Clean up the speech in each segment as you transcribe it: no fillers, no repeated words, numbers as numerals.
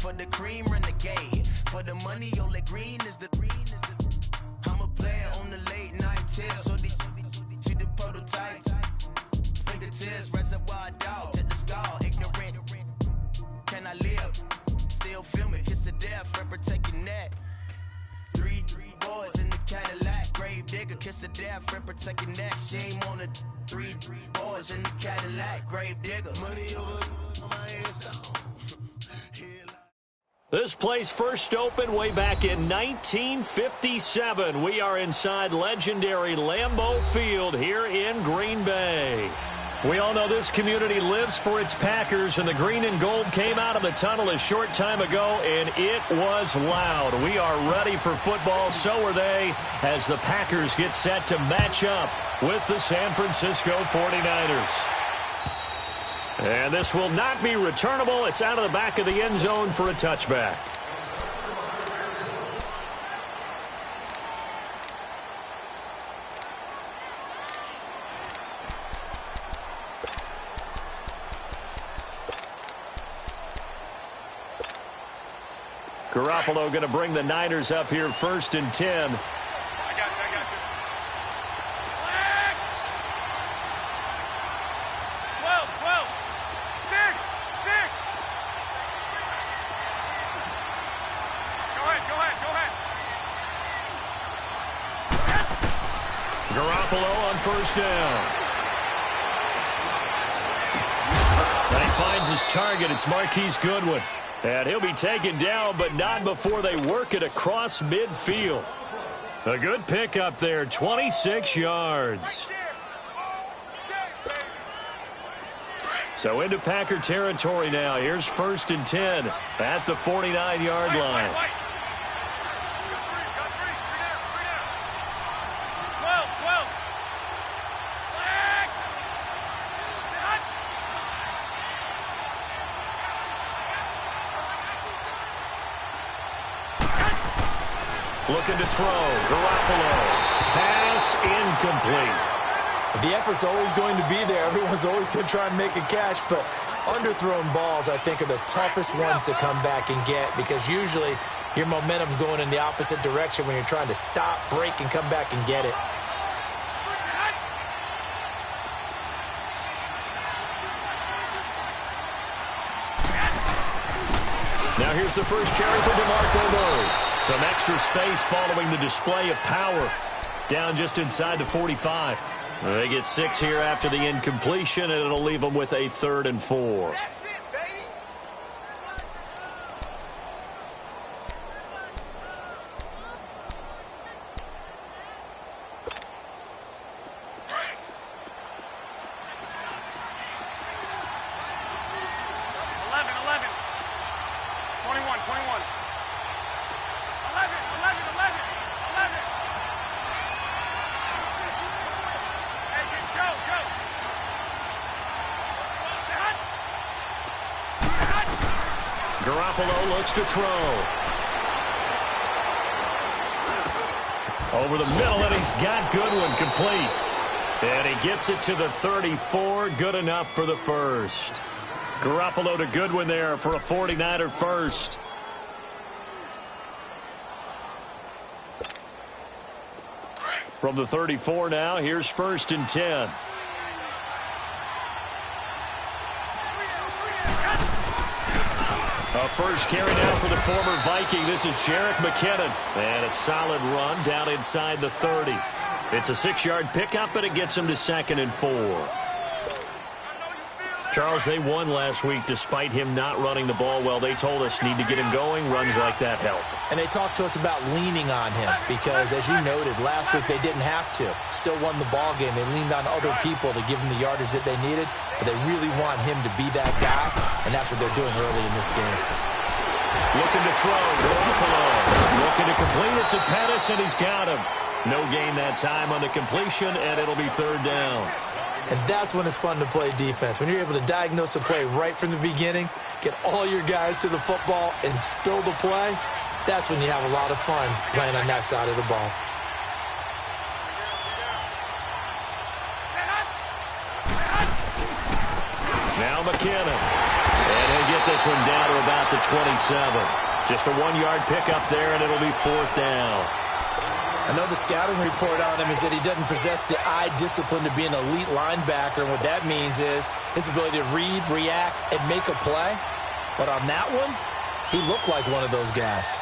For the cream, renegade. For the money, only green is the. I'm a player on the late night tip. So they see the prototype. Fingertips, reservoir dog. Check the skull, ignorant. Can I live? Still film it. Kiss the death, friend, protect your neck. Three boys in the Cadillac. Grave digger, kiss the death, friend, protect your neck. Shame on the three boys in the Cadillac. Grave digger. Money over my headstone. This place first opened way back in 1957. We are inside legendary Lambeau Field here in Green Bay. We all know this community lives for its Packers, and the green and gold came out of the tunnel a short time ago, and it was loud. We are ready for football, so are they, as the Packers get set to match up with the San Francisco 49ers. And this will not be returnable. It's out of the back of the end zone for a touchback. Garoppolo going to bring the Niners up here 1st and 10. I got you. 12. 6. Go ahead. Garoppolo on 1st down. And he finds his target. It's Marquise Goodwin. And he'll be taken down, but not before they work it across midfield. A good pickup there, 26 yards. So into Packer territory now. Here's 1st and 10 at the 49-yard line. Looking to throw. Garoppolo. Pass incomplete. The effort's always going to be there. Everyone's always going to try and make a catch, but underthrown balls, I think, are the toughest ones to come back and get, because usually your momentum's going in the opposite direction when you're trying to stop, break, and come back and get it. Now here's the first carry for DeMarco Murray. Some extra space following the display of power. Down just inside the 45. They get 6 here after the incompletion, and it'll leave them with a 3rd and 4. Garoppolo looks to throw. Over the middle, and he's got Goodwin complete. And he gets it to the 34. Good enough for the first. Garoppolo to Goodwin there for a 49er first. From the 34 now, here's 1st and 10. A first carry now for the former Viking. This is Jerick McKinnon. And a solid run down inside the 30. It's a 6-yard pickup, but it gets him to 2nd and 4. Charles, they won last week despite him not running the ball well. They told us need to get him going. Runs like that help. And they talked to us about leaning on him because, as you noted, last week they didn't have to. Still won the ball game. They leaned on other people to give him the yardage that they needed, but they really want him to be that guy, and that's what they're doing early in this game. Looking to throw. Garoppolo. Looking to complete it to Pettis, and he's got him. No gain that time on the completion, and it'll be 3rd down. And that's when it's fun to play defense. When you're able to diagnose a play right from the beginning, get all your guys to the football, and spill the play, that's when you have a lot of fun playing on that side of the ball. Now McKinnon. And he'll get get this one down to about the 27. Just a 1-yard pickup there, and it'll be 4th down. I know the scouting report on him is that he doesn't possess the eye discipline to be an elite linebacker, and what that means is his ability to read, react, and make a play. But on that one, he looked like one of those guys.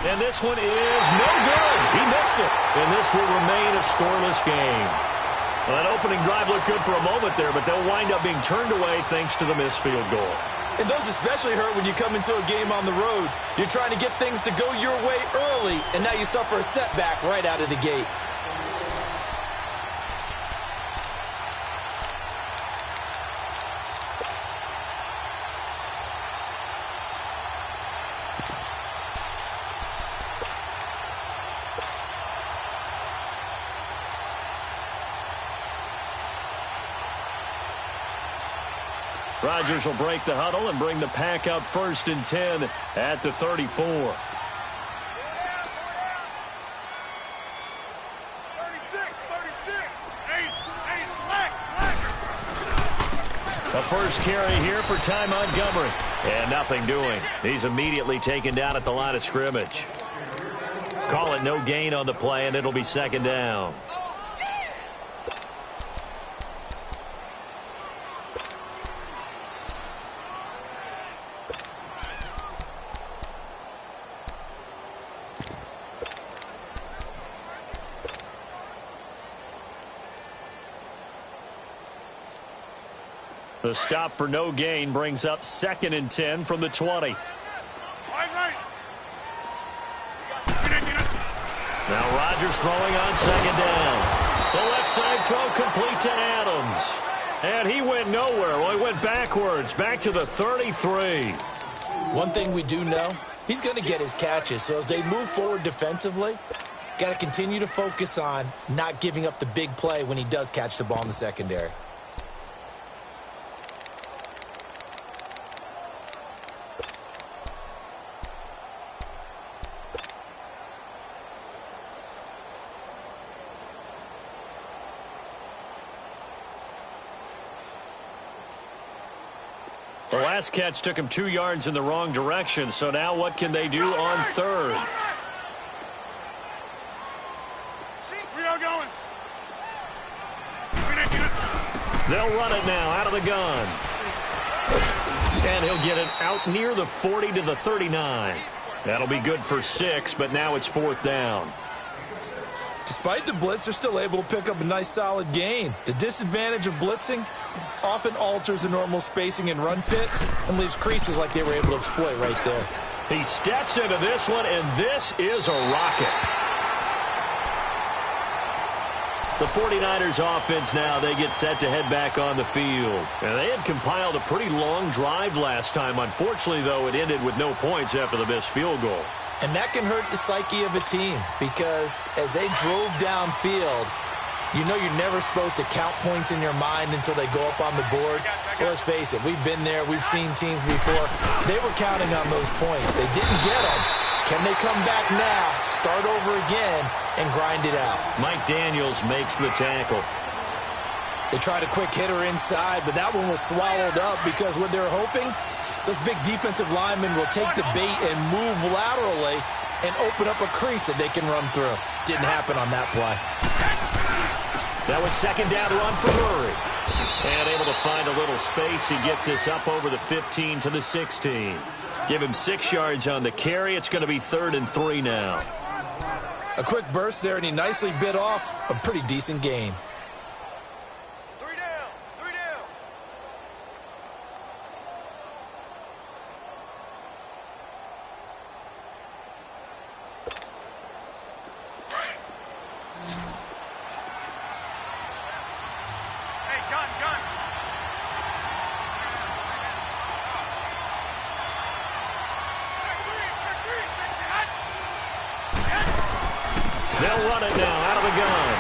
And this one is no good. He missed it. And this will remain a scoreless game. Well, that opening drive looked good for a moment there, but they'll wind up being turned away thanks to the missed field goal. And those especially hurt when you come into a game on the road. You're trying to get things to go your way early, and now you suffer a setback right out of the gate. Rodgers will break the huddle and bring the pack up 1st and 10 at the 34. 36, 36. The first carry here for Ty Montgomery. And nothing doing. He's immediately taken down at the line of scrimmage. Call it no gain on the play, and it'll be 2nd down. The stop for no gain brings up 2nd and 10 from the 20. Right. Now Rodgers throwing on 2nd down. The left side throw complete to Adams. And he went nowhere. Well, he went backwards, back to the 33. One thing we do know, he's going to get his catches. So as they move forward defensively, got to continue to focus on not giving up the big play when he does catch the ball in the secondary. The last catch took him 2 yards in the wrong direction, so now what can they do on 3rd? We are going. They'll run it now out of the gun. And he'll get it out near the 40 to the 39. That'll be good for 6, but now it's 4th down. Despite the blitz, they're still able to pick up a nice solid gain. The disadvantage of blitzing often alters the normal spacing and run fits and leaves creases like they were able to exploit right there. He steps into this one, and this is a rocket. The 49ers offense now, they get set to head back on the field. And they had compiled a pretty long drive last time. Unfortunately, though, it ended with no points after the missed field goal. And that can hurt the psyche of a team because as they drove downfield, you know you're never supposed to count points in your mind until they go up on the board. Well, let's face it, we've been there. We've seen teams before. They were counting on those points. They didn't get them. Can they come back now, start over again, and grind it out? Mike Daniels makes the tackle. They tried a quick hitter inside, but that one was swallowed up because what they're hoping, those big defensive linemen will take the bait and move laterally and open up a crease that they can run through. Didn't happen on that play. That was 2nd down run for Murray. And able to find a little space. He gets us up over the 15 to the 16. Give him 6 yards on the carry. It's going to be 3rd and 3 now. A quick burst there, and he nicely bit off a pretty decent gain. 3 down. 3 down. Hey, gun. They'll run it now out of the gun.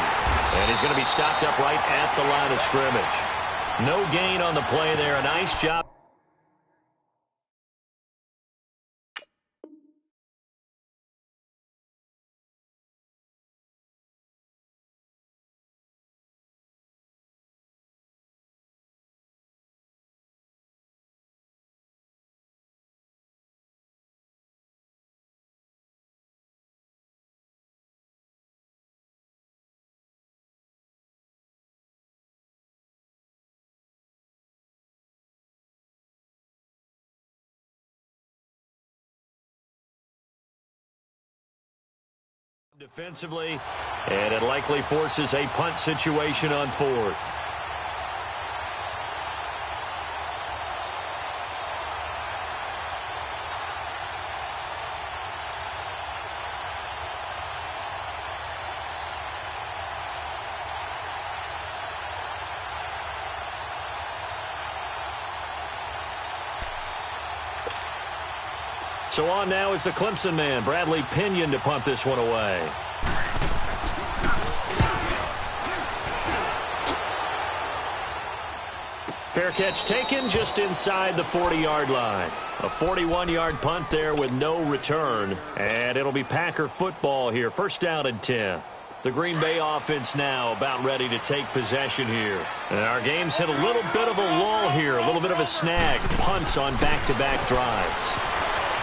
And he's going to be stopped up right at the line of scrimmage. No gain on the play there. A nice job. Defensively, and it likely forces a punt situation on fourth. So on now is the Clemson man, Bradley Pinion, to punt this one away. Fair catch taken just inside the 40-yard line. A 41-yard punt there with no return. And it'll be Packer football here. First down and 10. The Green Bay offense now about ready to take possession here. And our game's hit a little bit of a lull here, a little bit of a snag. Punts on back-to-back drives.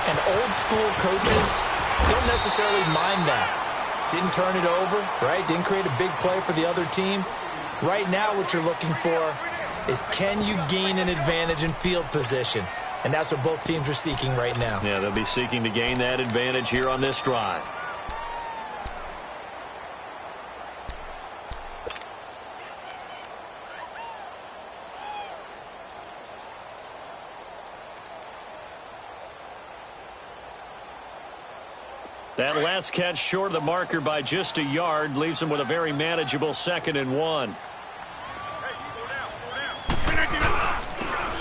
And old school coaches don't necessarily mind that. Didn't turn it over, right? Didn't create a big play for the other team. Right now what you're looking for is, can you gain an advantage in field position? And that's what both teams are seeking right now. Yeah, they'll be seeking to gain that advantage here on this drive. That last catch short of the marker by just a yard leaves him with a very manageable 2nd and 1.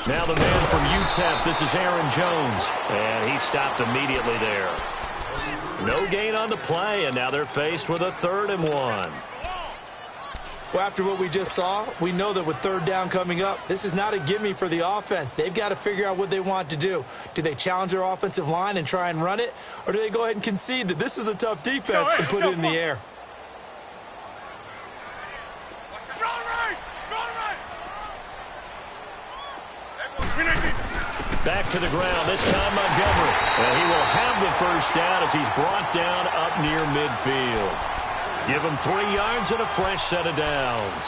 Now the man from UTEP, this is Aaron Jones. And he stopped immediately there. No gain on the play, and now they're faced with a 3rd and 1. Well, after what we just saw, we know that with 3rd down coming up, this is not a gimme for the offense. They've got to figure out what they want to do. Do they challenge their offensive line and try and run it? Or do they go ahead and concede that this is a tough defense and put it in the air? Back to the ground, this time Montgomery. And he will have the first down as he's brought down up near midfield. Give him 3 yards and a fresh set of downs.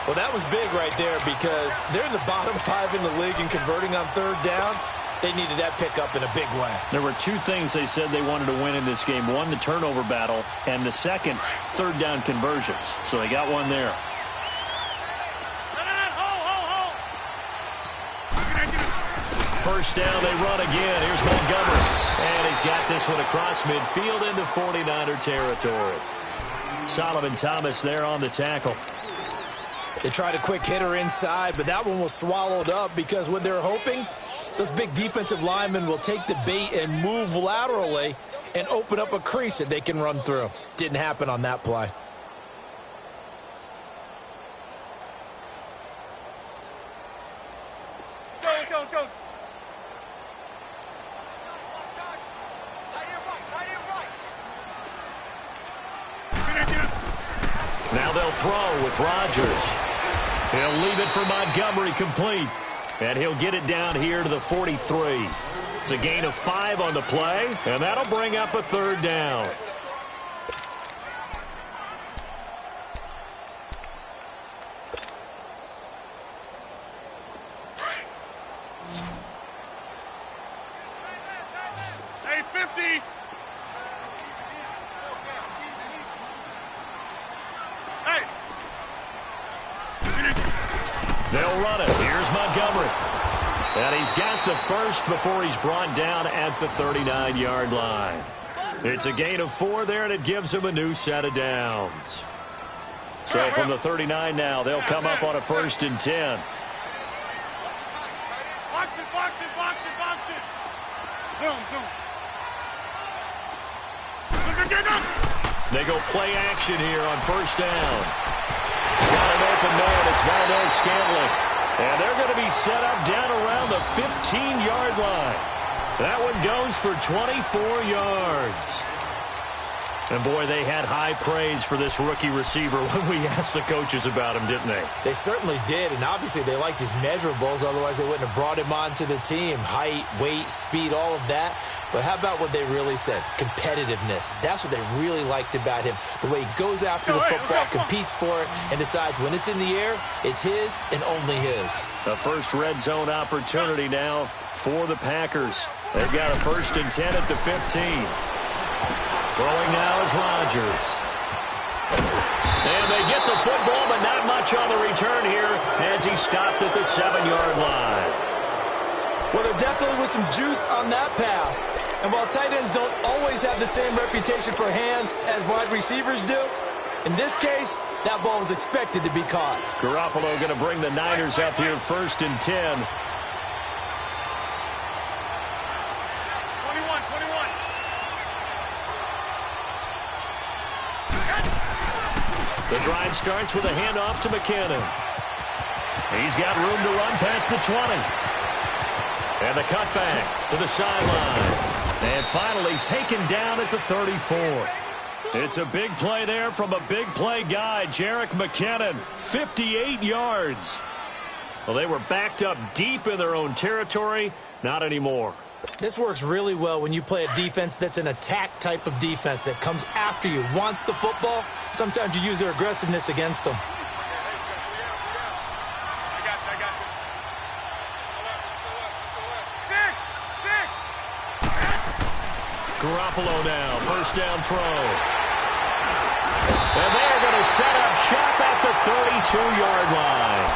Well, that was big right there because they're in the bottom 5 in the league and converting on 3rd down. They needed that pickup in a big way. There were 2 things they said they wanted to win in this game. One, the turnover battle, and the second, 3rd down conversions. So they got one there. First down, they run again. Here's Montgomery. And he's got this one across midfield into 49er territory. Solomon Thomas there on the tackle. They tried a quick hitter inside, but that one was swallowed up because what they're hoping, those big defensive linemen will take the bait and move laterally and open up a crease that they can run through. Didn't happen on that play. Let's go. Now they'll throw with Rodgers. He'll leave it for Montgomery complete. And he'll get it down here to the 43. It's a gain of 5 on the play, and that'll bring up a 3rd down. Hey, 50. They'll run it. Here's Montgomery. And he's got the first before he's brought down at the 39-yard line. It's a gain of 4 there, and it gives him a new set of downs. So from the 39 now, they'll come up on a 1st and 10. Box it. Zoom. They go play action here on 1st down. Got an open man. It's Valdez-Scantling. And they're going to be set up down around the 15-yard line. That one goes for 24 yards. And, boy, they had high praise for this rookie receiver when we asked the coaches about him, didn't they? They certainly did, and obviously they liked his measurables. Otherwise, they wouldn't have brought him onto the team. Height, weight, speed, all of that. But how about what they really said? Competitiveness. That's what they really liked about him. The way he goes after the football, competes for it, and decides when it's in the air, it's his and only his. The first red zone opportunity now for the Packers. They've got a 1st and 10 at the 15. Throwing now is Rodgers. And they get the football, but not much on the return here as he stopped at the 7-yard line. Well, there definitely was some juice on that pass. And while tight ends don't always have the same reputation for hands as wide receivers do, in this case, that ball was expected to be caught. Garoppolo going to bring the Niners up here 1st and 10. 21. The drive starts with a handoff to McKinnon. He's got room to run past the 20. And the cutback to the sideline. And finally taken down at the 34. It's a big play there from a big play guy, Jerick McKinnon, 58 yards. Well, they were backed up deep in their own territory. Not anymore. This works really well when you play a defense that's an attack type of defense that comes after you, wants the football. Sometimes you use their aggressiveness against them. I got you. Six. Garoppolo now, 1st down throw. And they're going to set up shop at the 32-yard line.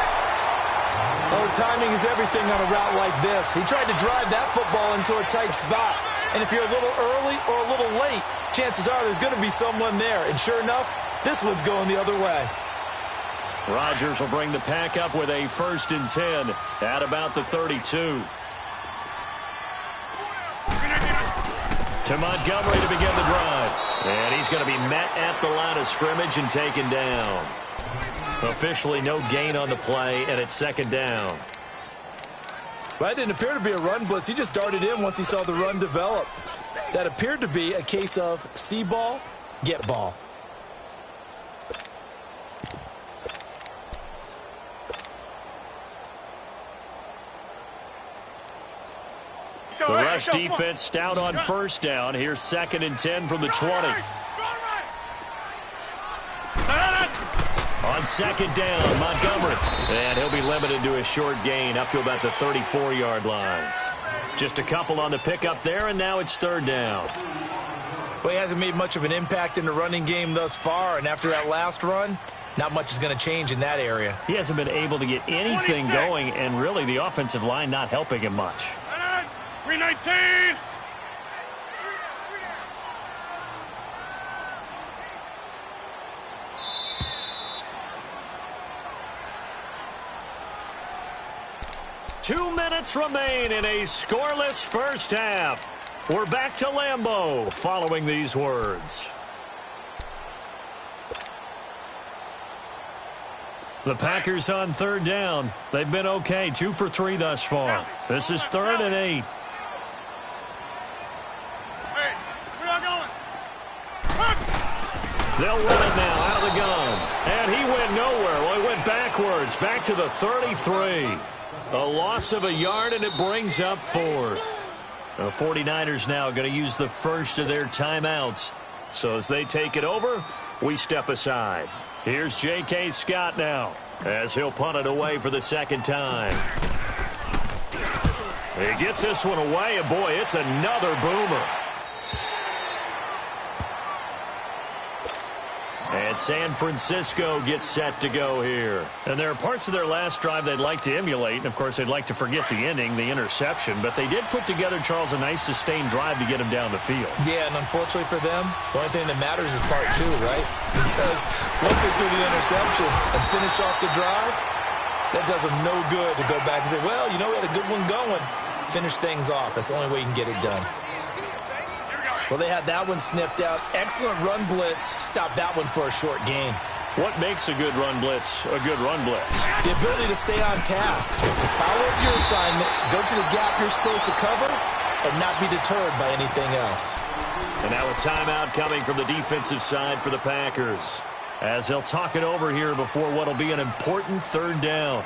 Oh, timing is everything on a route like this. He tried to drive that football into a tight spot. And if you're a little early or a little late, chances are there's going to be someone there. And sure enough, this one's going the other way. Rodgers will bring the pack up with a 1st and 10 at about the 32. To Montgomery to begin the drive. And he's going to be met at the line of scrimmage and taken down. Officially no gain on the play, and it's 2nd down. Well, that didn't appear to be a run blitz. He just darted in once he saw the run develop. That appeared to be a case of see ball, get ball. The rush defense stout on 1st down. Here's 2nd and 10 from the 20. On 2nd down, Montgomery. And he'll be limited to a short gain up to about the 34-yard line. Just a couple on the pickup there, and now it's 3rd down. Well, he hasn't made much of an impact in the running game thus far, and after that last run, not much is going to change in that area. He hasn't been able to get anything going, and really the offensive line not helping him much. 319. Two minutes remain in a scoreless first half. We're back to Lambeau following these words. The Packers on 3rd down. They've been okay, 2 for 3 thus far. This is 3rd and 8. Hey, we're not going. They'll run it now out of the gun. And he went nowhere. Well, he went backwards, back to the 33. A loss of a yard, and it brings up 4th. The 49ers now going to use the first of their timeouts. So as they take it over, we step aside. Here's J.K. Scott now as he'll punt it away for the 2nd time. He gets this one away, and boy, it's another boomer. And San Francisco gets set to go here. And there are parts of their last drive they'd like to emulate. And, of course, they'd like to forget the ending, the interception. But they did put together, Charles, a nice sustained drive to get him down the field. Yeah, and unfortunately for them, the only thing that matters is part 2, right? Because once they threw the interception and finished off the drive, that does them no good to go back and say, well, you know, we had a good one going. Finish things off. That's the only way you can get it done. Well, they had that one sniffed out. Excellent run blitz. Stopped that one for a short gain. What makes a good run blitz a good run blitz? The ability to stay on task, to follow up your assignment, go to the gap you're supposed to cover, and not be deterred by anything else. And now a timeout coming from the defensive side for the Packers, as they'll talk it over here before what will be an important 3rd down.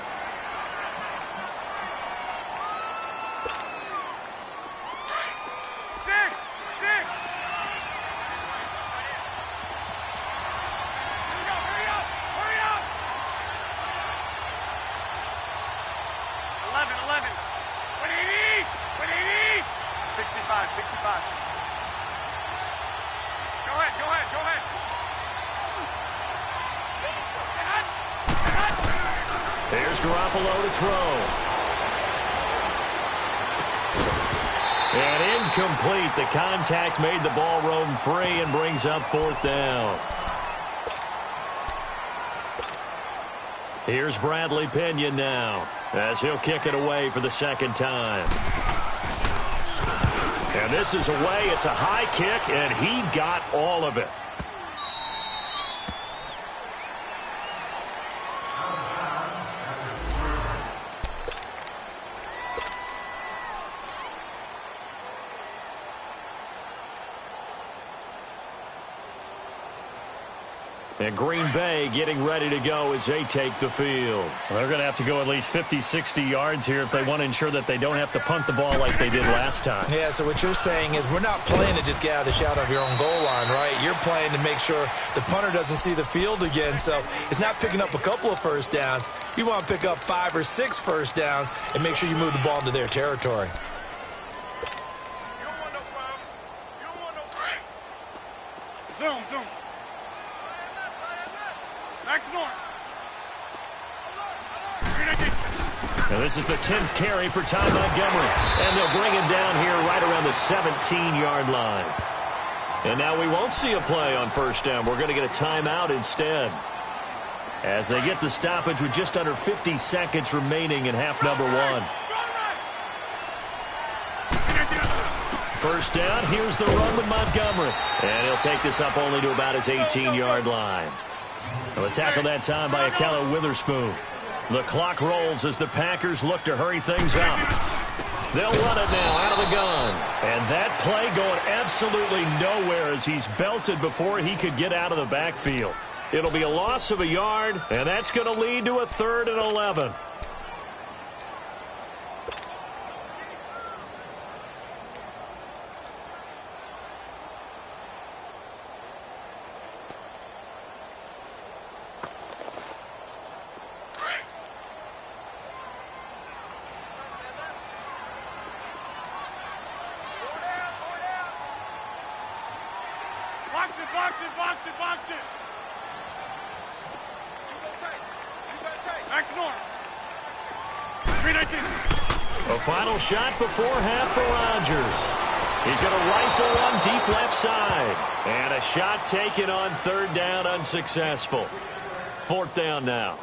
Garoppolo to throw. And incomplete. The contact made the ball roam free and brings up 4th down. Here's Bradley Pinion now as he'll kick it away for the 2nd time. And this is away. It's a high kick, and he got all of it. And Green Bay getting ready to go as they take the field. Well, they're going to have to go at least 50, 60 yards here if they want to ensure that they don't have to punt the ball like they did last time. Yeah, so what you're saying is we're not playing to just get out of the shadow of your own goal line, right? You're playing to make sure the punter doesn't see the field again. So it's not picking up a couple of first downs. You want to pick up 5 or 6 first downs and make sure you move the ball into their territory. You don't want no problem. You don't want no problem. Zoom. Max North. Now this is the 10th carry for Ty Montgomery. And they'll bring him down here right around the 17-yard line. And now we won't see a play on 1st down. We're going to get a timeout instead. As they get the stoppage with just under 50 seconds remaining in half number 1. 1st down, here's the run with Montgomery. And he'll take this up only to about his 18-yard line. Well, a tackle that time by Akello Witherspoon. The clock rolls as the Packers look to hurry things up. They'll run it now out of the gun. And that play going absolutely nowhere as he's belted before he could get out of the backfield. It'll be a loss of a yard, and that's going to lead to a 3rd and 11. Box it. Max North. 319. A final shot before half for Rodgers. He's going to rifle one deep left side. And a shot taken on 3rd down, unsuccessful. 4th down now.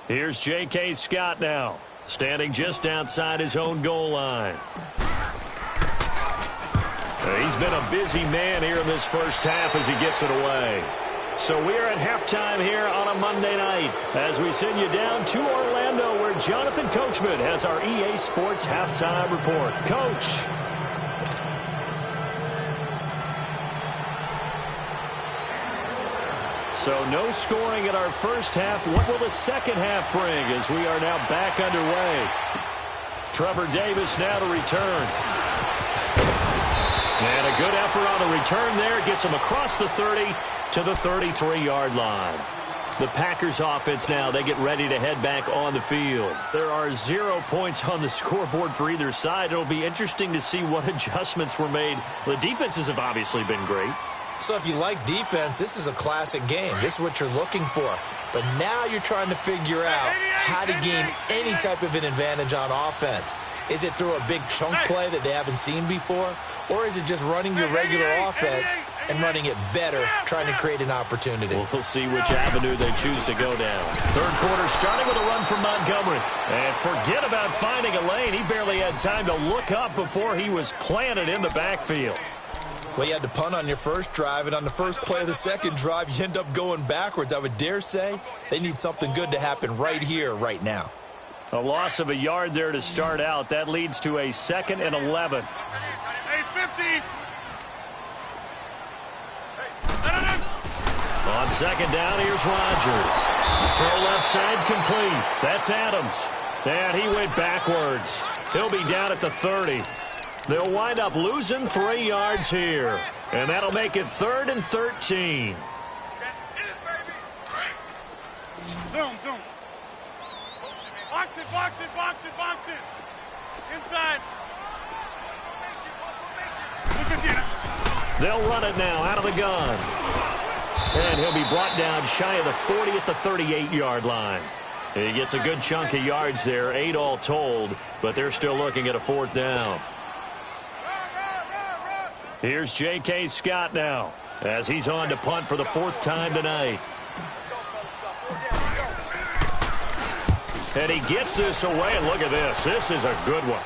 Here's J.K. Scott now, standing just outside his own goal line. He's been a busy man here in this 1st half as he gets it away. So we are at halftime here on a Monday night as we send you down to Orlando where Jonathan Coachman has our EA Sports halftime report. Coach. So no scoring in our 1st half. What will the 2nd half bring as we are now back underway? Trevor Davis now to return. And a good effort on the return there. Gets him across the 30 to the 33-yard line. The Packers offense now, they get ready to head back on the field. There are 0 points on the scoreboard for either side. It'll be interesting to see what adjustments were made. The defenses have obviously been great. So if you like defense, this is a classic game. This is what you're looking for. But now you're trying to figure out how to gain any type of an advantage on offense. Is it through a big chunk play that they haven't seen before? Or is it just running your regular offense and running it better, trying to create an opportunity? We'll see which avenue they choose to go down. 3rd quarter starting with a run from Montgomery. And forget about finding a lane. He barely had time to look up before he was planted in the backfield. Well, you had to punt on your 1st drive, and on the 1st play of the 2nd drive, you end up going backwards. I would dare say they need something good to happen right here, right now. A loss of a yard there to start out. That leads to a 2nd and 11. Hey, 50. On 2nd down, here's Rodgers. Throw left side complete. That's Adams. And he went backwards. He'll be down at the 30. They'll wind up losing 3 yards here. And that'll make it 3rd and 13. Zoom. Box it. Inside. They'll run it now out of the gun. And he'll be brought down shy of the 40 at the 38-yard line. He gets a good chunk of yards there, 8 all told, but they're still looking at a 4th down. Here's J.K. Scott now, as he's on to punt for the 4th time tonight. And he gets this away, and look at this. This is a good one.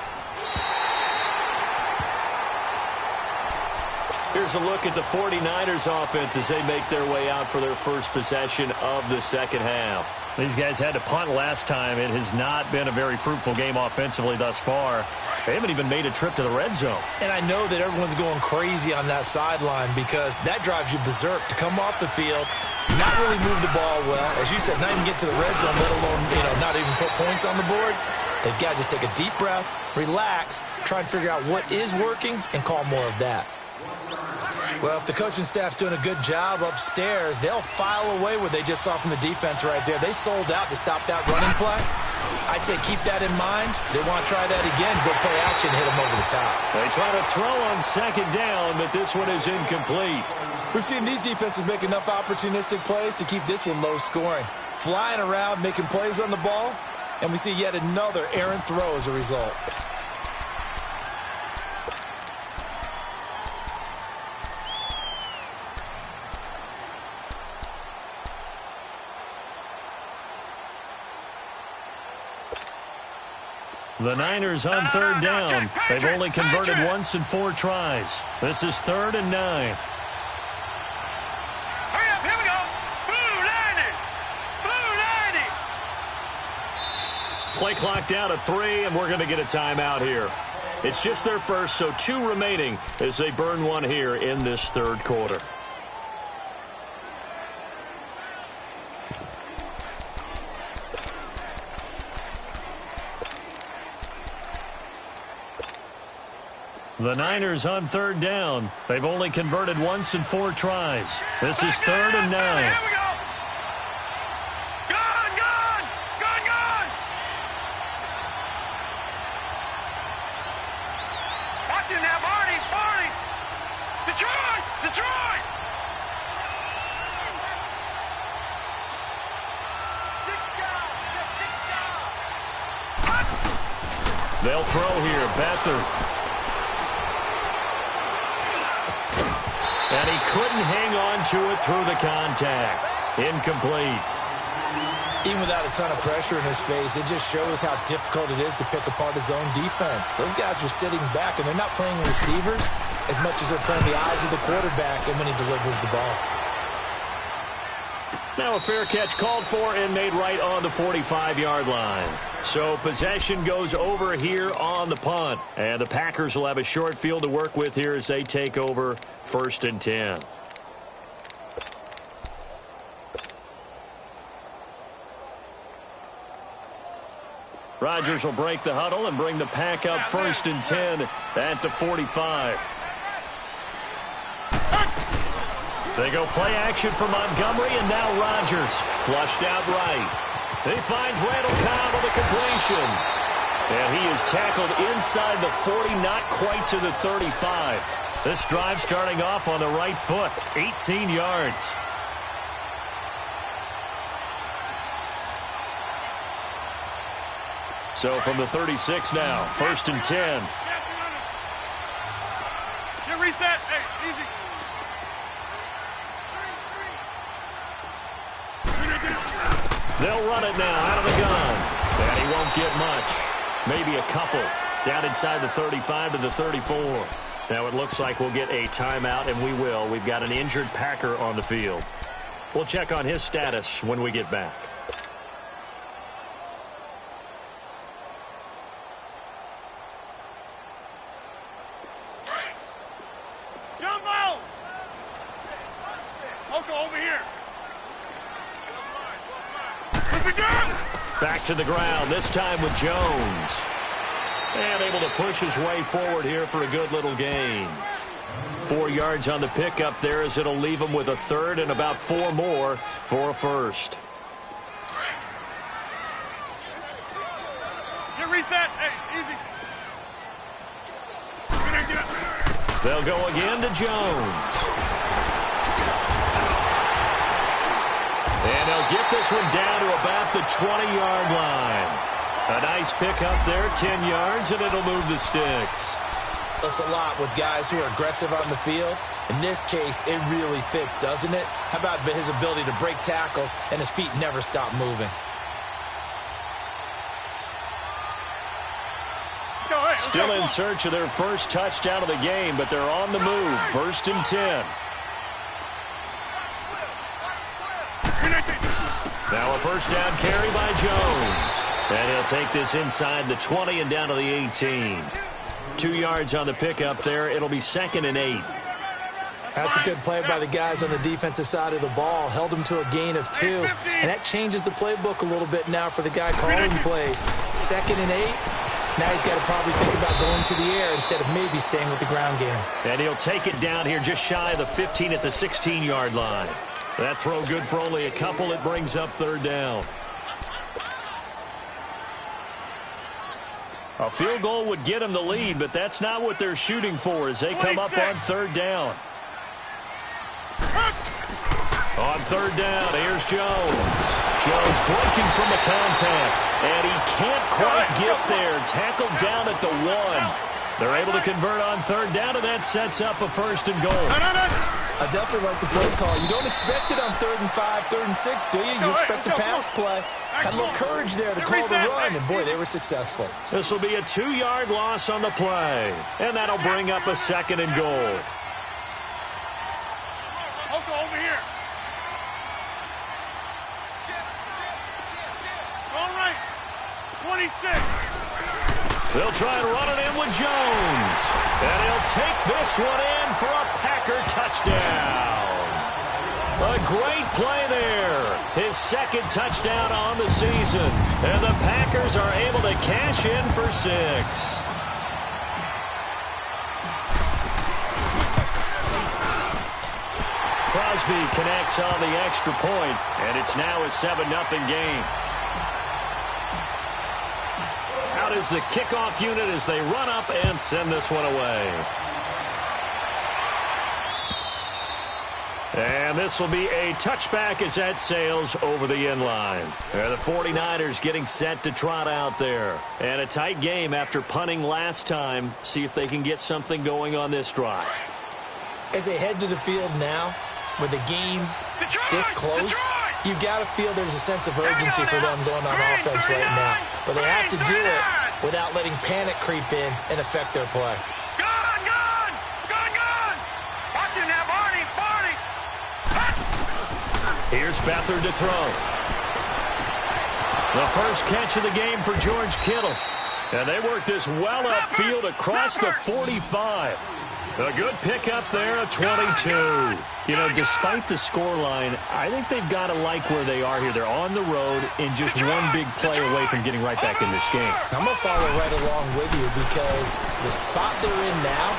Here's a look at the 49ers offense as they make their way out for their first possession of the second half. These guys had to punt last time. It has not been a very fruitful game offensively thus far. They haven't even made a trip to the red zone. And I know that everyone's going crazy on that sideline because that drives you berserk to come off the field, not really move the ball well. As you said, not even get to the red zone, let alone, not even put points on the board. They've got to just take a deep breath, relax, try and figure out what is working, and call more of that. Well, if the coaching staff's doing a good job upstairs, they'll file away what they just saw from the defense right there. They sold out to stop that running play. I'd say keep that in mind. They want to try that again, go play action, hit them over the top. They try to throw on 2nd down, but this one is incomplete. We've seen these defenses make enough opportunistic plays to keep this one low scoring. Flying around, making plays on the ball, and we see yet another errant throw as a result. The Niners on 3rd down. They've only converted once in 4 tries. This is 3rd and 9. Hurry up, here we go. Blue 90. Blue 90. Play clock down to 3, and we're going to get a timeout here. It's just their first, so 2 remaining as they burn one here in this 3rd quarter. The Niners on 3rd down. They've only converted once in 4 tries. This is 3rd and 9. Here we go. Gone, gone, gone, gone. Watching that, Barney, Barney. Detroit, Detroit. They'll throw here. Beathard. And he couldn't hang on to it through the contact. Incomplete. Even without a ton of pressure in his face, it just shows how difficult it is to pick apart his own defense. Those guys are sitting back, and they're not playing receivers as much as they're playing the eyes of the quarterback and when he delivers the ball. Now a fair catch called for and made right on the 45-yard line. So possession goes over here on the punt. And the Packers will have a short field to work with here as they take over 1st and 10. Rodgers will break the huddle and bring the Pack up 1st and 10 at the 45. They go play action for Montgomery, and now Rodgers flushed out right. He finds Randall Cobb with a completion. And he is tackled inside the 40, not quite to the 35. This drive starting off on the right foot, 18 yards. So from the 36 now, 1st and 10. Get reset. Hey, easy. They'll run it now out of the gun. And he won't get much. Maybe a couple. Down inside the 35 to the 34. Now it looks like we'll get a timeout, and we will. We've got an injured Packer on the field. We'll check on his status when we get back. Jumbo! Smoker over here. Back to the ground, this time with Jones. And able to push his way forward here for a good little gain. 4 yards on the pickup there as it'll leave him with a 3rd and about 4 more for a 1st. Get reset. Hey, easy. They'll go again to Jones. And they'll get this one down to about the 20-yard line. A nice pick up there, 10 yards, and it'll move the sticks. That's a lot with guys who are aggressive on the field. In this case, it really fits, doesn't it? How about his ability to break tackles and his feet never stop moving? Still in search of their first touchdown of the game, but they're on the move. 1st and 10. Now a first down carry by Jones. And he'll take this inside the 20 and down to the 18. 2 yards on the pickup there. It'll be 2nd and 8. That's a good play by the guys on the defensive side of the ball. Held them to a gain of 2. And that changes the playbook a little bit now for the guy calling plays. 2nd and 8. Now he's got to probably think about going to the air instead of maybe staying with the ground game. And he'll take it down here just shy of the 15 at the 16-yard line. That throw good for only a couple. It brings up 3rd down. A field goal would get them the lead, but that's not what they're shooting for as they come up on 3rd down. On 3rd down, here's Jones. Jones breaking from the contact, and he can't quite get there. Tackled down at the 1. They're able to convert on 3rd down, and that sets up a 1st and goal. I definitely like the play call. You don't expect it on 3rd and 5, 3rd and 6, do you? You expect the pass play. Had a little courage there to call the run, and boy, they were successful. This will be a 2-yard loss on the play, and that'll bring up a 2nd and goal. Over here. All right. 26. They'll try and run it in with Jones. And he'll take this one in for a Packer touchdown. A great play there. His 2nd touchdown on the season. And the Packers are able to cash in for 6. Crosby connects on the extra point, and it's now a 7-0 game. Out is the kickoff unit as they run up and send this one away. And this will be a touchback as that sails over the end line. The 49ers getting set to trot out there. And a tight game after punting last time. See if they can get something going on this drive. As they head to the field now, with the game this close, you've got to feel there's a sense of urgency for them going on offense right now. But they have to do it without letting panic creep in and affect their play. Watch it now, Barney. Here's Beathard to throw. The first catch of the game for George Kittle. And they work this well upfield across the 45. A good pickup there, a 22. You know, despite the scoreline, I think they've got to like where they are here. They're on the road and just one big play away from getting right back in this game. I'm going to follow right along with you because the spot they're in now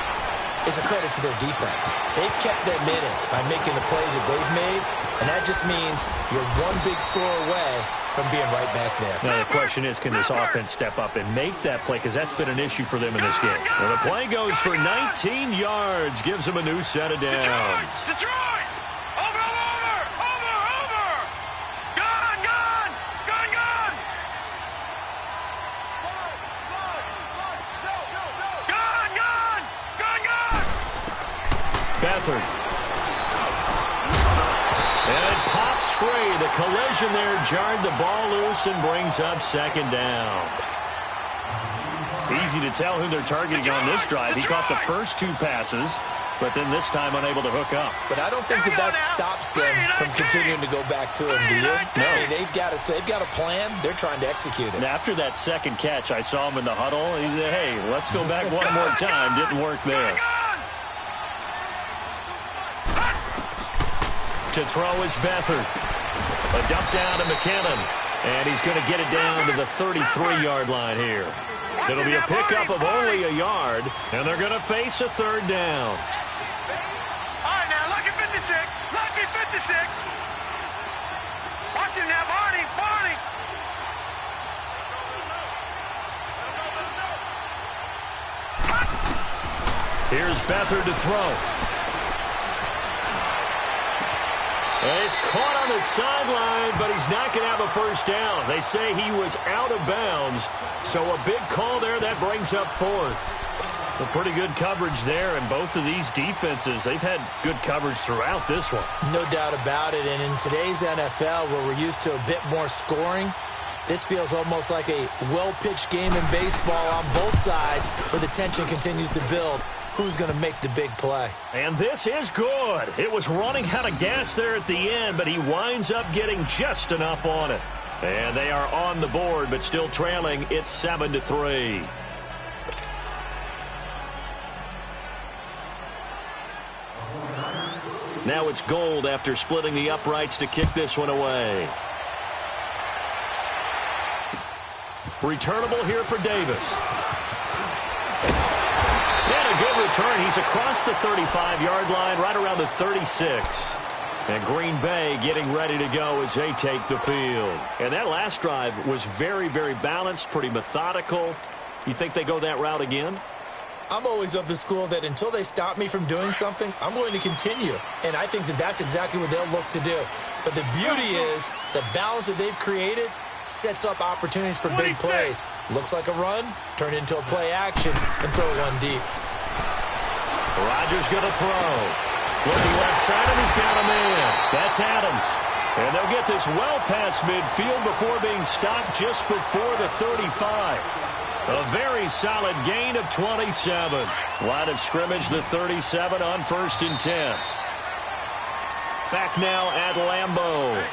is a credit to their defense. They've kept them in it by making the plays that they've made, and that just means you're one big score away from being right back there. Now, the question is, can this offense step up and make that play? Because that's been an issue for them in this game. Well, the play goes for 19 yards, gives them a new set of downs. Detroit! Over! Gun! Beathard. And it pops free. The collision there jarred the ball loose and brings up 2nd down. Easy to tell who they're targeting on this drive. He caught the first 2 passes, but then this time unable to hook up. But I don't think that stops them from continuing to go back to him, do you? No. I mean, they've got a plan. They're trying to execute it. And after that 2nd catch, I saw him in the huddle. He said, hey, let's go back one more time. Didn't work there. To throw is Beathard. A dump down to McKinnon. And he's going to get it down to the 33-yard line here. It'll be a pickup of only a yard, and they're going to face a 3rd down. All right, now, lucky 56. Watch it now, Barney. Here's Beathard to throw. He's caught on the sideline, but he's not going to have a first down. They say he was out of bounds, so a big call there. That brings up fourth. A pretty good coverage there, and both of these defenses, they've had good coverage throughout this one. No doubt about it, and in today's NFL, where we're used to a bit more scoring, this feels almost like a well-pitched game in baseball on both sides, where the tension continues to build. Who's going to make the big play? And this is good. It was running out of gas there at the end, but he winds up getting just enough on it. And they are on the board, but still trailing. It's 7-3. Now it's Gold after splitting the uprights to kick this one away. Returnable here for Davis. And a good return. He's across the 35-yard line, right around the 36. And Green Bay getting ready to go as they take the field. And that last drive was very, very balanced, pretty methodical. You think they go that route again? I'm always of the school that until they stop me from doing something, I'm going to continue. And I think that that's exactly what they'll look to do. But the beauty is the balance that they've created sets up opportunities for big plays. Looks like a run, turn it into a play action, and throw one deep. Rodgers going to throw. Looking left side, and he's got a man. That's Adams. And they'll get this well past midfield before being stopped just before the 35. A very solid gain of 27. Line of scrimmage, the 37 on 1st and 10. Back now at Lambeau.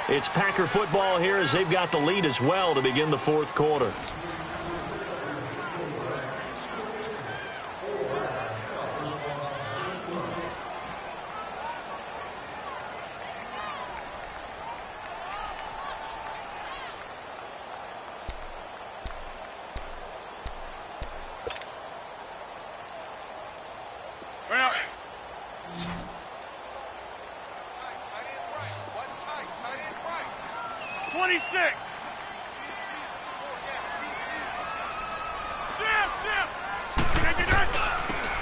It's Packer football here as they've got the lead as well to begin the fourth quarter. Well. 26.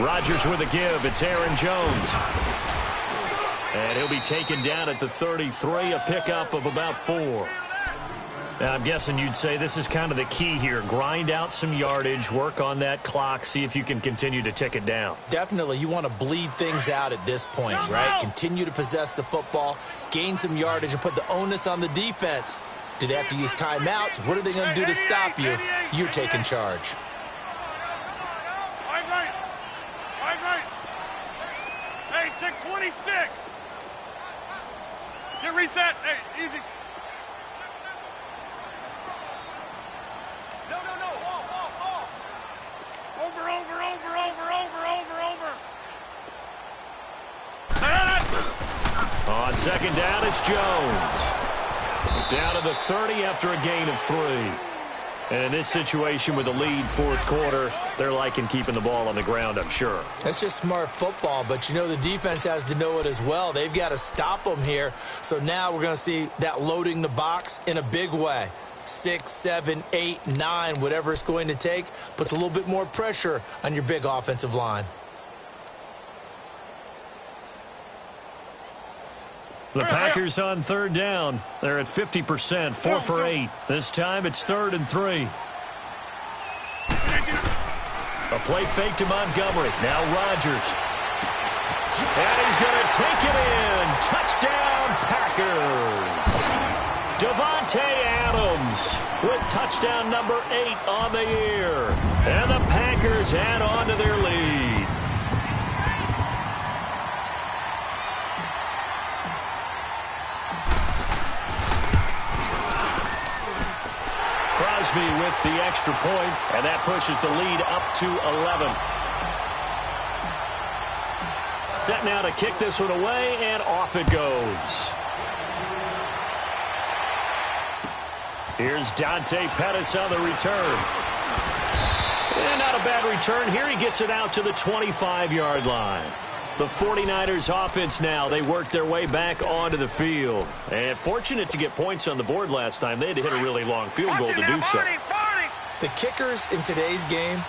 Rodgers with a give. It's Aaron Jones. And he'll be taken down at the 33, a pickup of about 4. Now, I'm guessing you'd say this is kind of the key here. Grind out some yardage, work on that clock, see if you can continue to tick it down. Definitely. You want to bleed things out at this point, right? Continue to possess the football, gain some yardage, and put the onus on the defense. Do they have to use timeouts? What are they going to do to stop you? You're taking charge. Right. Hey, check 26. Get reset. Hey, easy. No. Over. On second down, it's Jones. Down to the 30 after a gain of 3. And in this situation with the lead fourth quarter, they're liking keeping the ball on the ground, I'm sure. That's just smart football, but you know the defense has to know it as well. They've got to stop them here. So now we're going to see that loading the box in a big way. 6, 7, 8, 9, whatever it's going to take, puts a little bit more pressure on your big offensive line. The Packers on third down. They're at 50%, 4 for 8. This time it's 3rd and 3. A play fake to Montgomery. Now Rodgers. And he's going to take it in. Touchdown, Packers. Davante Adams with touchdown number 8 on the year. And the Packers add on to their lead. Crosby with the extra point, and that pushes the lead up to 11. Set now to kick this one away, and off it goes. Here's Dante Pettis on the return. And not a bad return here. He gets it out to the 25-yard line. The 49ers offense now, they worked their way back onto the field. And fortunate to get points on the board last time. They had to hit a really long field goal to do so. The kickers in today's game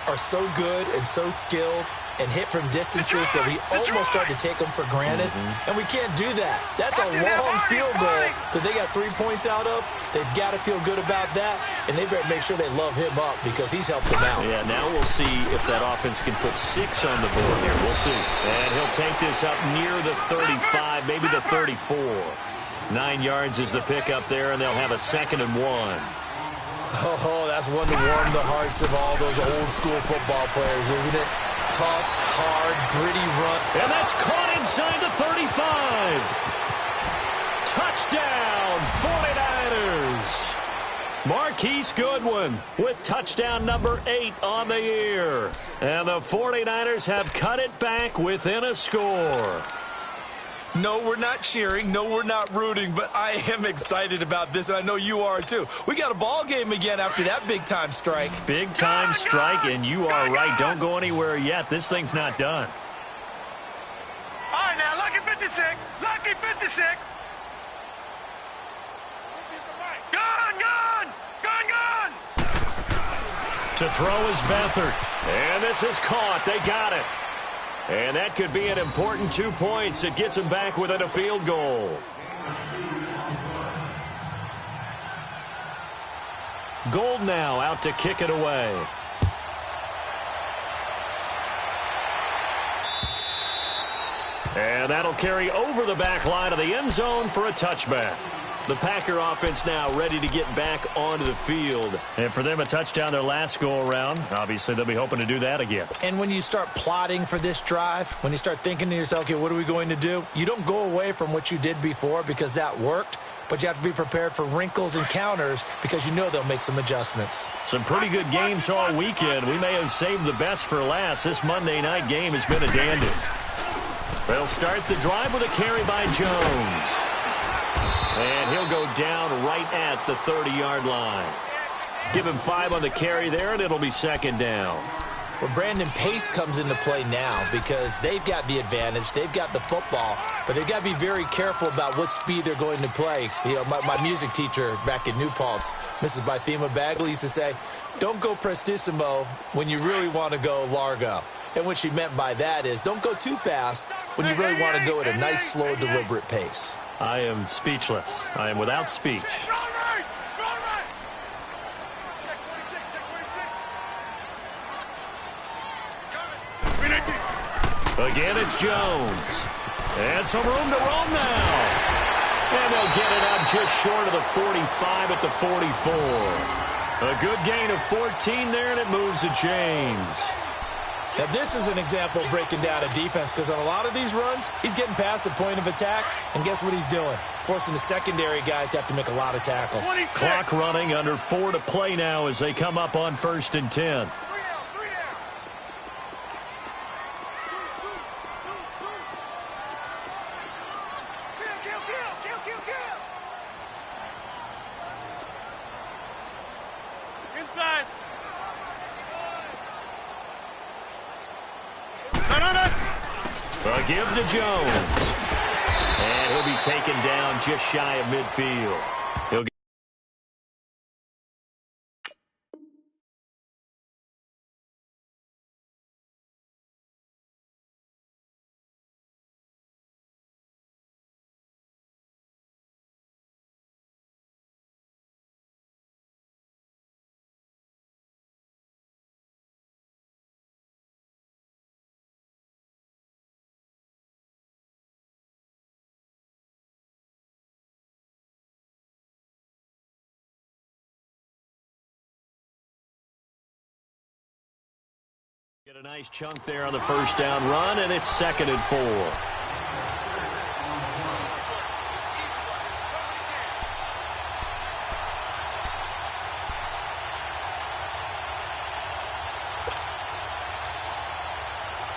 are so good and so skilled and hit from distances that we almost start to take them for granted, and we can't do that. That's a long field goal that they got 3 points out of. They've got to feel good about that, and they better make sure they love him up because he's helped them out. Yeah, now we'll see if that offense can put 6 on the board here. We'll see. And he'll take this up near the 35, maybe the 34. 9 yards is the pickup there, and they'll have a 2nd and 1. Oh, that's one to warm the hearts of all those old-school football players, isn't it? Tough, hard, gritty run. And that's caught inside the 35. Touchdown, 49ers. Marquise Goodwin with touchdown number 8 on the year. And the 49ers have cut it back within a score. No, we're not cheering. No, we're not rooting. But I am excited about this, and I know you are too. We got a ball game again after that big-time strike. Big-time strike, and you are right. Don't go anywhere yet. This thing's not done. All right, now, lucky 56. Lucky 56. Gun, gun, gun, gun. To throw is Beathard. And this is caught. They got it. And that could be an important 2 points. It gets them back within a field goal. Gold now out to kick it away. And that'll carry over the back line of the end zone for a touchback. The Packer offense now ready to get back onto the field. And for them, a touchdown their last go-around. Obviously, they'll be hoping to do that again. And when you start plotting for this drive, when you start thinking to yourself, okay, what are we going to do? You don't go away from what you did before because that worked, but you have to be prepared for wrinkles and counters because you know they'll make some adjustments. Some pretty good games all weekend. We may have saved the best for last. This Monday night game has been a dandy. They'll start the drive with a carry by Jones. And he'll go down right at the 30-yard line. Give him 5 on the carry there, and it'll be 2nd down. Well, Brandon, pace comes into play now because they've got the advantage. They've got the football, but they've got to be very careful about what speed they're going to play. You know, my music teacher back in New Paltz, Mrs. Bythema Bagley, used to say, don't go prestissimo when you really want to go largo. And what she meant by that is don't go too fast when you really want to go at a nice, slow, deliberate pace. I am speechless. I am without speech. Again, it's Jones. And some room to roam now. And they'll get it up just short of the 45 at the 44. A good gain of 14 there, and it moves to James. Now, this is an example of breaking down a defense because on a lot of these runs, he's getting past the point of attack, and guess what he's doing? Forcing the secondary guys to have to make a lot of tackles. Clock running, under 4 to play now as they come up on 1st and 10. Inside. A give to Jones. And he'll be taken down just shy of midfield. He'll get a nice chunk there on the 1st down run, and it's 2nd and 4.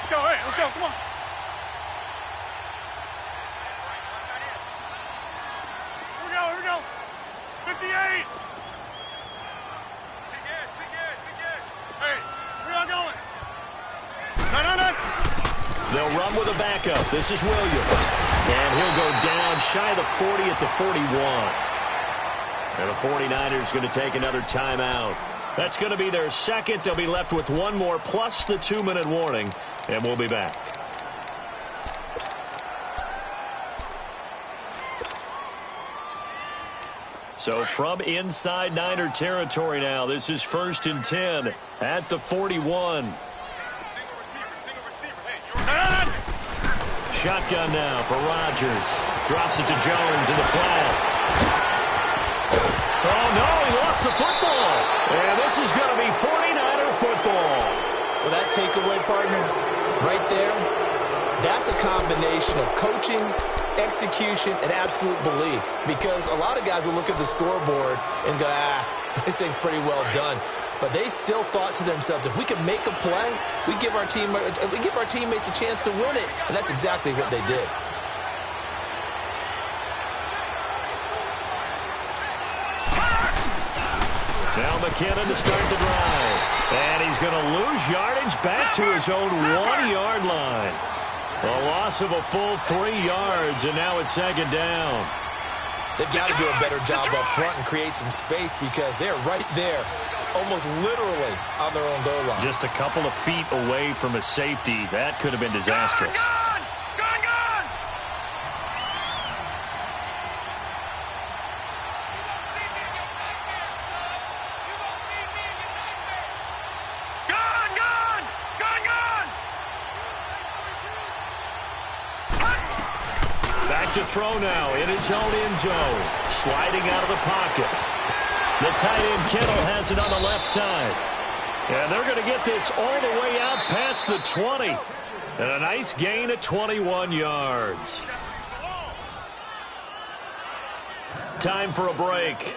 Let's go, hey, let's go, come on. Here we go. 58. Be good. Hey, where y'all going? No. They'll run with a backup. This is Williams. And he'll go down shy of the 40 at the 41. And the 49ers going to take another timeout. That's going to be their second. They'll be left with one more plus the 2-minute warning, and we'll be back. So from inside Niner territory now, this is 1st and 10 at the 41. Single receiver. Hey, you're Shotgun now for Rodgers. Drops it to Jones in the flat. Oh, no, he lost the football. And this is going to be 49er football. Well, that takeaway, partner, right there, that's a combination of coaching, execution, and absolute belief. Because a lot of guys will look at the scoreboard and go, this thing's pretty well done. But they still thought to themselves, if we can make a play, we give our teammates a chance to win it. And that's exactly what they did. Now McKinnon to start the drive. And he's going to lose yardage back to his own 1-yard line. A loss of a full 3 yards, and now it's 2nd down. They've got to do a better job up front and create some space because they're right there, almost literally on their own goal line. Just a couple of feet away from a safety. That could have been disastrous. gone! Back to throw now in his own end zone. Sliding out of the pocket. The tight end Kittle has it on the left side. And they're going to get this all the way out past the 20. And a nice gain of 21 yards. Time for a break.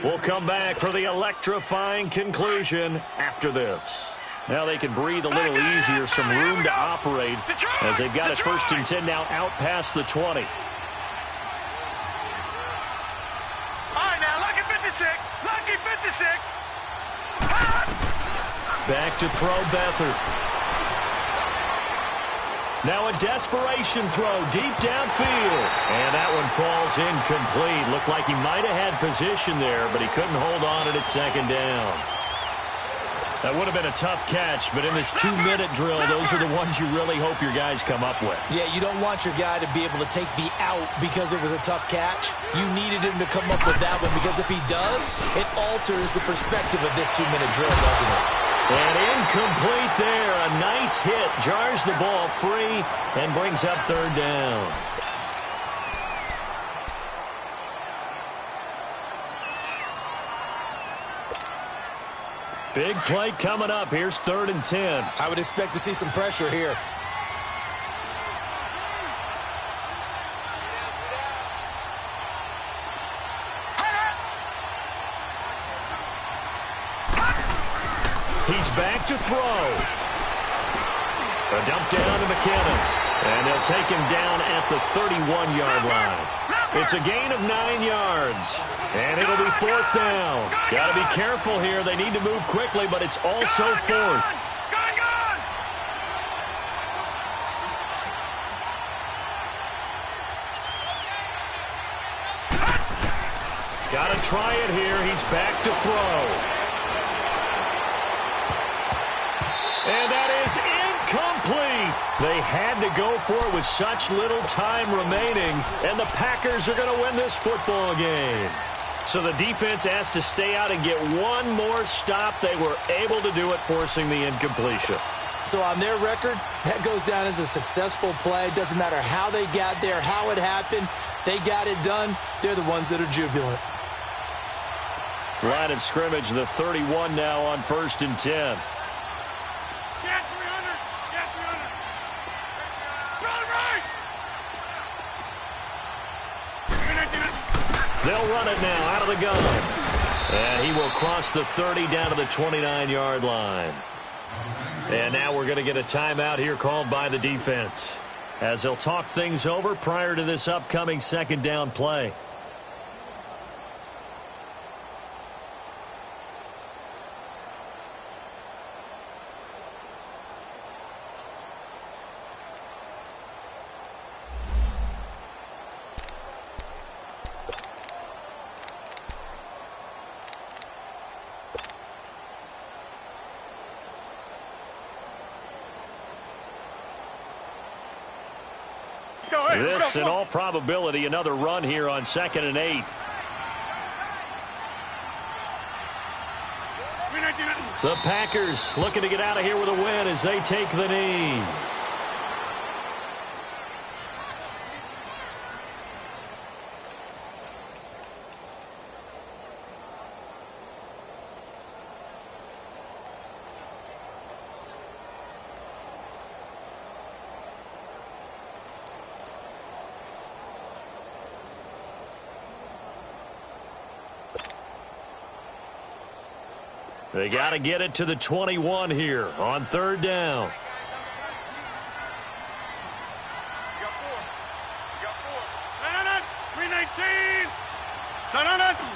We'll come back for the electrifying conclusion after this. Now they can breathe a little easier, some room to operate as they've got it 1st and 10 now out past the 20. All right, now, lucky 56. Lucky 56. Back to throw Beathard. Now a desperation throw deep downfield. And that one falls incomplete. Looked like he might have had position there, but he couldn't hold on at 2nd down. That would have been a tough catch, but in this 2-minute drill, those are the ones you really hope your guys come up with. Yeah, you don't want your guy to be able to take the out because it was a tough catch. You needed him to come up with that one because if he does, it alters the perspective of this 2-minute drill, doesn't it? And incomplete there. A nice hit. Jars the ball free and brings up 3rd down. Big play coming up. Here's 3rd and 10. I would expect to see some pressure here. He's back to throw. A dump down to McKinnon. And they'll take him down at the 31-yard line. It's a gain of 9 yards. And it'll be 4th down. Got to be careful here. They need to move quickly, but it's also 4th. Got to try it here. He's back to throw. And that is incomplete. They had to go for it with such little time remaining, and the Packers are going to win this football game. So the defense has to stay out and get one more stop. They were able to do it, forcing the incompletion. So on their record, that goes down as a successful play. Doesn't matter how they got there, how it happened. They got it done. They're the ones that are jubilant. Line of scrimmage, the 31 now on 1st and 10. Get 300. Get 300. Strong right. They'll run it now out of the gun. And he will cross the 30 down to the 29-yard line. And now we're going to get a timeout here called by the defense as they'll talk things over prior to this upcoming 2nd down play. This, in all probability, another run here on 2nd and 8. The Packers looking to get out of here with a win as they take the knee. They got to get it to the 21 here on 3rd down.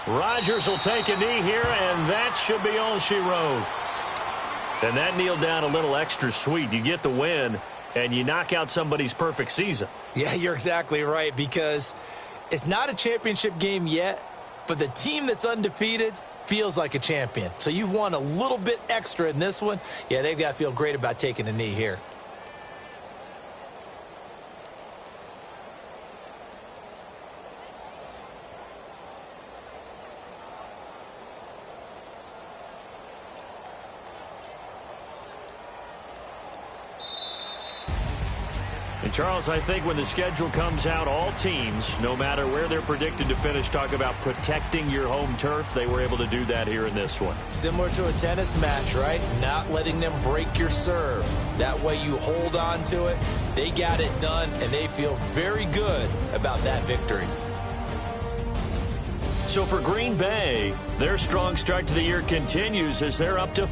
Rodgers will take a knee here, and that should be all she wrote. And that kneeled down a little extra sweet. You get the win, and you knock out somebody's perfect season. Yeah, you're exactly right, because it's not a championship game yet, but the team that's undefeated feels like a champion. So you've won a little bit extra in this one. Yeah, they've got to feel great about taking a knee here. And Charles, I think when the schedule comes out, all teams, no matter where they're predicted to finish, talk about protecting your home turf. They were able to do that here in this one. Similar to a tennis match, right? Not letting them break your serve. That way you hold on to it. They got it done, and they feel very good about that victory. So for Green Bay, their strong start to the year continues as they're up to